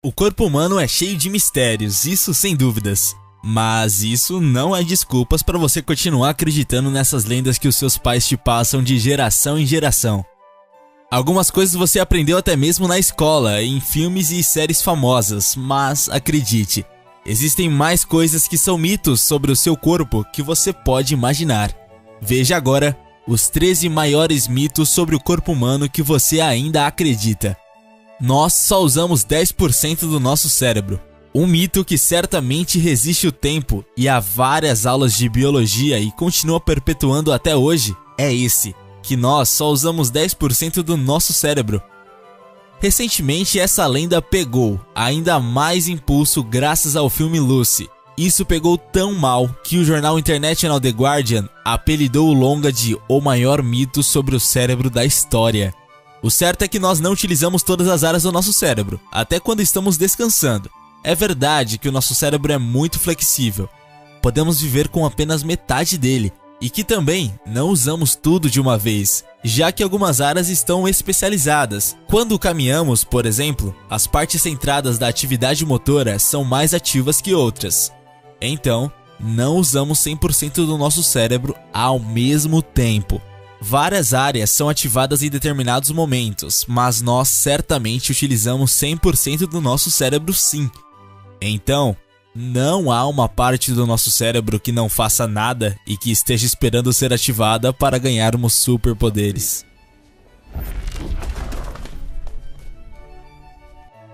O corpo humano é cheio de mistérios, isso sem dúvidas. Mas isso não é desculpas para você continuar acreditando nessas lendas que os seus pais te passam de geração em geração. Algumas coisas você aprendeu até mesmo na escola, em filmes e séries famosas, mas acredite, existem mais coisas que são mitos sobre o seu corpo que você pode imaginar. Veja agora os 13 maiores mitos sobre o corpo humano que você ainda acredita. Nós só usamos 10% do nosso cérebro. Um mito que certamente resiste o tempo e a várias aulas de biologia e continua perpetuando até hoje é esse, que nós só usamos 10% do nosso cérebro. Recentemente essa lenda pegou ainda mais impulso graças ao filme Lucy. Isso pegou tão mal que o jornal International The Guardian apelidou o longa de o maior mito sobre o cérebro da história. O certo é que nós não utilizamos todas as áreas do nosso cérebro, até quando estamos descansando. É verdade que o nosso cérebro é muito flexível. Podemos viver com apenas metade dele, e que também não usamos tudo de uma vez, já que algumas áreas estão especializadas. Quando caminhamos, por exemplo, as partes centradas da atividade motora são mais ativas que outras. Então, não usamos 100% do nosso cérebro ao mesmo tempo. Várias áreas são ativadas em determinados momentos, mas nós certamente utilizamos 100% do nosso cérebro sim. Então, não há uma parte do nosso cérebro que não faça nada e que esteja esperando ser ativada para ganharmos superpoderes.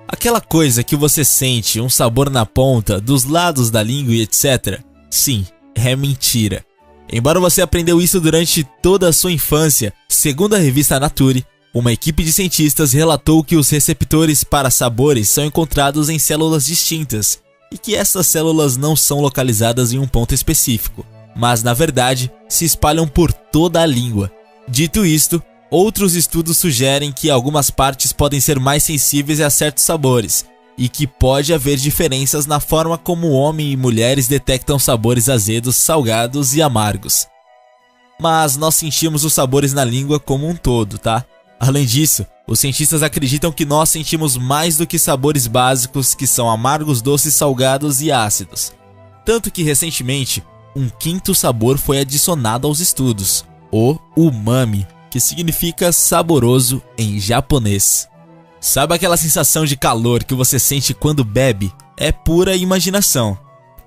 Aquela coisa que você sente um sabor na ponta, dos lados da língua e etc. Sim, é mentira. Embora você aprendeu isso durante toda a sua infância, segundo a revista Nature, uma equipe de cientistas relatou que os receptores para sabores são encontrados em células distintas e que essas células não são localizadas em um ponto específico, mas na verdade se espalham por toda a língua. Dito isto, outros estudos sugerem que algumas partes podem ser mais sensíveis a certos sabores e que pode haver diferenças na forma como homens e mulheres detectam sabores azedos, salgados e amargos. Mas nós sentimos os sabores na língua como um todo, tá? Além disso, os cientistas acreditam que nós sentimos mais do que sabores básicos que são amargos, doces, salgados e ácidos. Tanto que recentemente, um quinto sabor foi adicionado aos estudos, o umami, que significa saboroso em japonês. Sabe aquela sensação de calor que você sente quando bebe? É pura imaginação.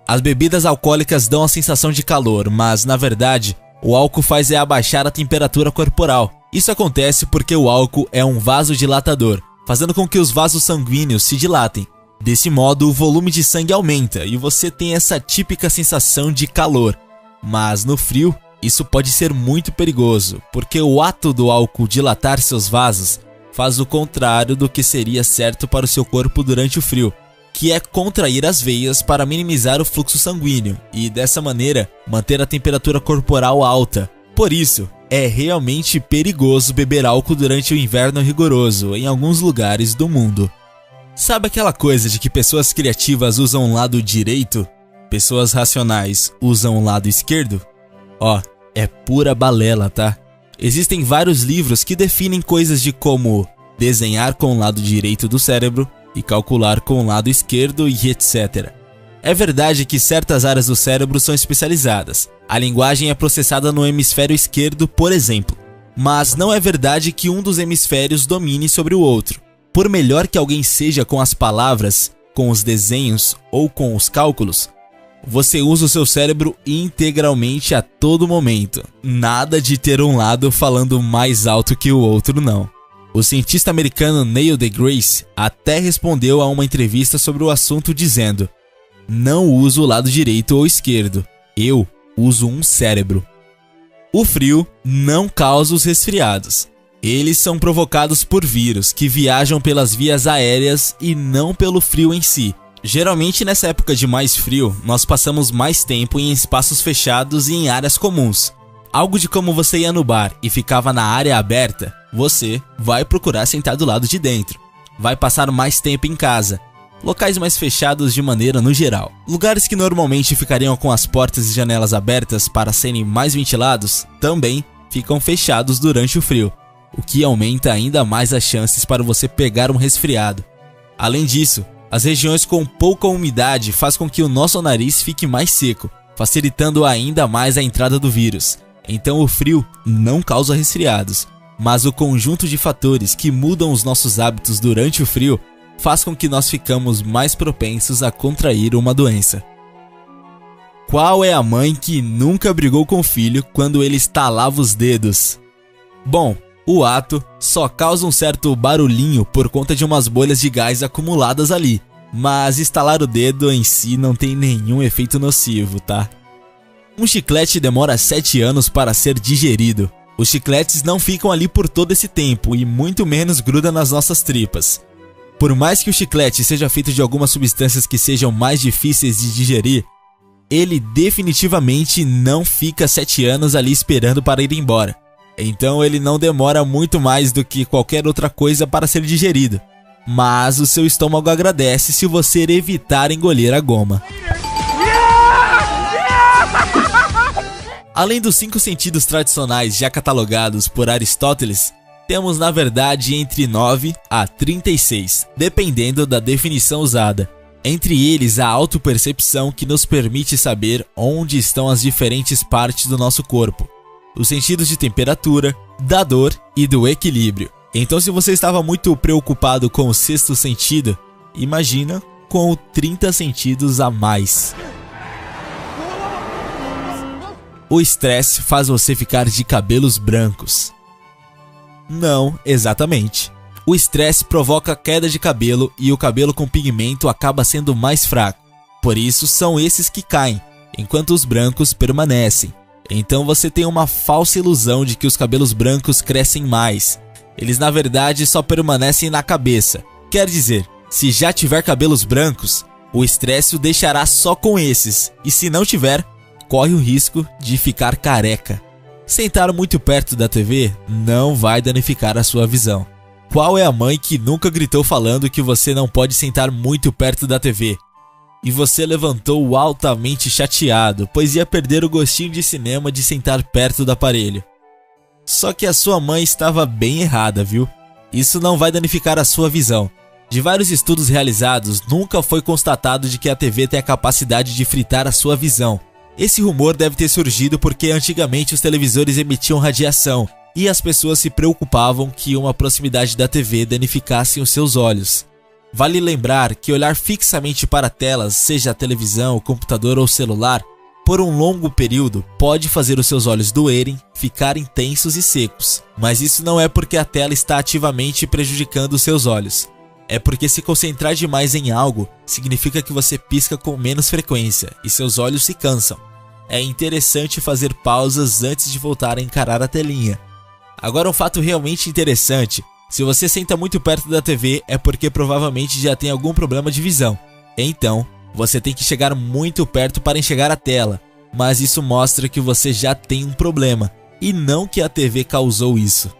As bebidas alcoólicas dão a sensação de calor, mas na verdade, o álcool faz abaixar a temperatura corporal. Isso acontece porque o álcool é um vasodilatador, fazendo com que os vasos sanguíneos se dilatem. Desse modo, o volume de sangue aumenta e você tem essa típica sensação de calor. Mas no frio, isso pode ser muito perigoso, porque o ato do álcool dilatar seus vasos faz o contrário do que seria certo para o seu corpo durante o frio, que é contrair as veias para minimizar o fluxo sanguíneo e, dessa maneira, manter a temperatura corporal alta. Por isso, é realmente perigoso beber álcool durante o inverno rigoroso em alguns lugares do mundo. Sabe aquela coisa de que pessoas criativas usam o lado direito? Pessoas racionais usam o lado esquerdo? Ó, é pura balela, tá? Existem vários livros que definem coisas de como desenhar com o lado direito do cérebro e calcular com o lado esquerdo e etc. É verdade que certas áreas do cérebro são especializadas. A linguagem é processada no hemisfério esquerdo, por exemplo. Mas não é verdade que um dos hemisférios domine sobre o outro. Por melhor que alguém seja com as palavras, com os desenhos ou com os cálculos, você usa o seu cérebro integralmente a todo momento. Nada de ter um lado falando mais alto que o outro, não. O cientista americano Neil deGrasse até respondeu a uma entrevista sobre o assunto dizendo: "Não uso o lado direito ou esquerdo. Eu uso um cérebro." O frio não causa os resfriados. Eles são provocados por vírus que viajam pelas vias aéreas e não pelo frio em si. Geralmente nessa época de mais frio, nós passamos mais tempo em espaços fechados e em áreas comuns. Algo de como você ia no bar e ficava na área aberta, você vai procurar sentar do lado de dentro. Vai passar mais tempo em casa. Locais mais fechados de maneira no geral. Lugares que normalmente ficariam com as portas e janelas abertas para serem mais ventilados, também ficam fechados durante o frio, o que aumenta ainda mais as chances para você pegar um resfriado. Além disso, As regiões com pouca umidade faz com que o nosso nariz fique mais seco, facilitando ainda mais a entrada do vírus. Então o frio não causa resfriados, mas o conjunto de fatores que mudam os nossos hábitos durante o frio faz com que nós ficamos mais propensos a contrair uma doença. Qual é a mãe que nunca brigou com o filho quando ele estalava os dedos? Bom, o ato só causa um certo barulhinho por conta de umas bolhas de gás acumuladas ali, mas estalar o dedo em si não tem nenhum efeito nocivo, tá? Um chiclete demora 7 anos para ser digerido. Os chicletes não ficam ali por todo esse tempo e muito menos grudam nas nossas tripas. Por mais que o chiclete seja feito de algumas substâncias que sejam mais difíceis de digerir, ele definitivamente não fica 7 anos ali esperando para ir embora. Então ele não demora muito mais do que qualquer outra coisa para ser digerido. Mas o seu estômago agradece se você evitar engolir a goma. Além dos 5 sentidos tradicionais já catalogados por Aristóteles, temos na verdade entre 9 a 36, dependendo da definição usada. Entre eles, a autopercepção, que nos permite saber onde estão as diferentes partes do nosso corpo. Os sentidos de temperatura, da dor e do equilíbrio. Então, se você estava muito preocupado com o 6º sentido, imagina com 30 sentidos a mais. O estresse faz você ficar de cabelos brancos. Não, exatamente. O estresse provoca queda de cabelo e o cabelo com pigmento acaba sendo mais fraco. Por isso são esses que caem, enquanto os brancos permanecem. Então você tem uma falsa ilusão de que os cabelos brancos crescem mais. Eles na verdade só permanecem na cabeça. Quer dizer, se já tiver cabelos brancos, o estresse o deixará só com esses. E se não tiver, corre o risco de ficar careca. Sentar muito perto da TV não vai danificar a sua visão. Qual é a mãe que nunca gritou falando que você não pode sentar muito perto da TV? E você levantou altamente chateado, pois ia perder o gostinho de cinema de sentar perto do aparelho. Só que a sua mãe estava bem errada, viu? Isso não vai danificar a sua visão. De vários estudos realizados, nunca foi constatado de que a TV tem a capacidade de fritar a sua visão. Esse rumor deve ter surgido porque antigamente os televisores emitiam radiação e as pessoas se preocupavam que uma proximidade da TV danificasse os seus olhos. Vale lembrar que olhar fixamente para telas, seja a televisão, computador ou celular, por um longo período pode fazer os seus olhos doerem, ficarem tensos e secos. Mas isso não é porque a tela está ativamente prejudicando os seus olhos. É porque se concentrar demais em algo significa que você pisca com menos frequência e seus olhos se cansam. É interessante fazer pausas antes de voltar a encarar a telinha. Agora um fato realmente interessante: se você senta muito perto da TV é porque provavelmente já tem algum problema de visão. Então, você tem que chegar muito perto para enxergar a tela, mas isso mostra que você já tem um problema e não que a TV causou isso.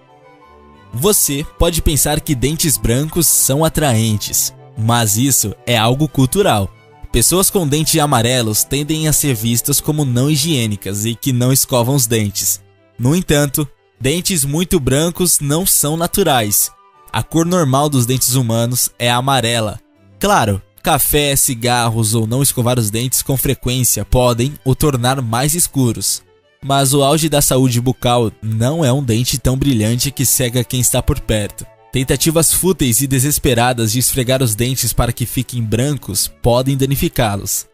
Você pode pensar que dentes brancos são atraentes, mas isso é algo cultural. Pessoas com dentes amarelos tendem a ser vistas como não higiênicas e que não escovam os dentes. No entanto, dentes muito brancos não são naturais. A cor normal dos dentes humanos é amarela. Claro, café, cigarros ou não escovar os dentes com frequência podem o tornar mais escuros. Mas o auge da saúde bucal não é um dente tão brilhante que cega quem está por perto. Tentativas fúteis e desesperadas de esfregar os dentes para que fiquem brancos podem danificá-los.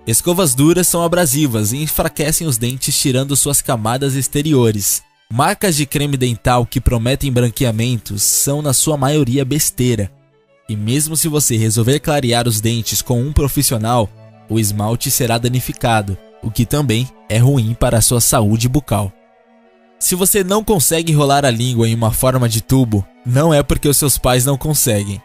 Escovas duras são abrasivas e enfraquecem os dentes, tirando suas camadas exteriores. Marcas de creme dental que prometem branqueamentos são na sua maioria besteira. E mesmo se você resolver clarear os dentes com um profissional, o esmalte será danificado, o que também é ruim para a sua saúde bucal. Se você não consegue enrolar a língua em uma forma de tubo, não é porque os seus pais não conseguem.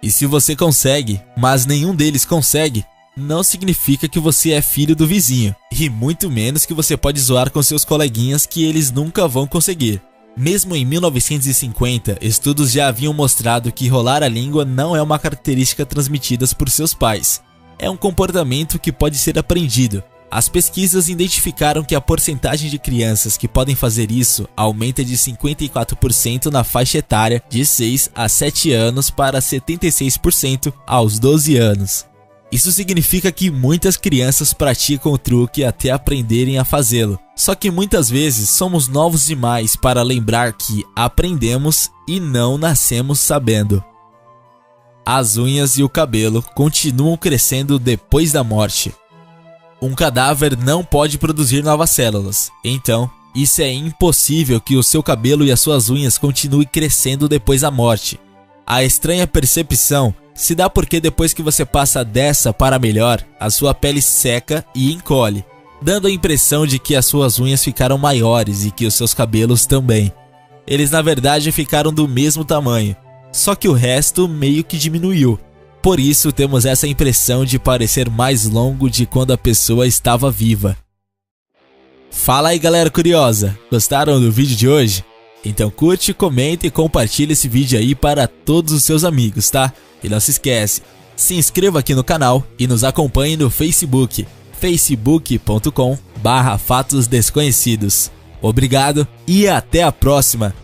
E se você consegue, mas nenhum deles consegue, não significa que você é filho do vizinho, e muito menos que você pode zoar com seus coleguinhas que eles nunca vão conseguir. Mesmo em 1950, estudos já haviam mostrado que enrolar a língua não é uma característica transmitida por seus pais. É um comportamento que pode ser aprendido. As pesquisas identificaram que a porcentagem de crianças que podem fazer isso aumenta de 54% na faixa etária de 6 a 7 anos para 76% aos 12 anos. Isso significa que muitas crianças praticam o truque até aprenderem a fazê-lo. Só que muitas vezes somos novos demais para lembrar que aprendemos e não nascemos sabendo. As unhas e o cabelo continuam crescendo depois da morte. Um cadáver não pode produzir novas células, então isso é impossível que o seu cabelo e as suas unhas continuem crescendo depois da morte. A estranha percepção se dá porque depois que você passa dessa para melhor, a sua pele seca e encolhe, dando a impressão de que as suas unhas ficaram maiores e que os seus cabelos também. Eles na verdade ficaram do mesmo tamanho, só que o resto meio que diminuiu. Por isso temos essa impressão de parecer mais longo de quando a pessoa estava viva. Fala aí galera curiosa, gostaram do vídeo de hoje? Então curte, comenta e compartilha esse vídeo aí para todos os seus amigos, tá? E não se esquece, se inscreva aqui no canal e nos acompanhe no Facebook, facebook.com/fatosdesconhecidos. Obrigado e até a próxima!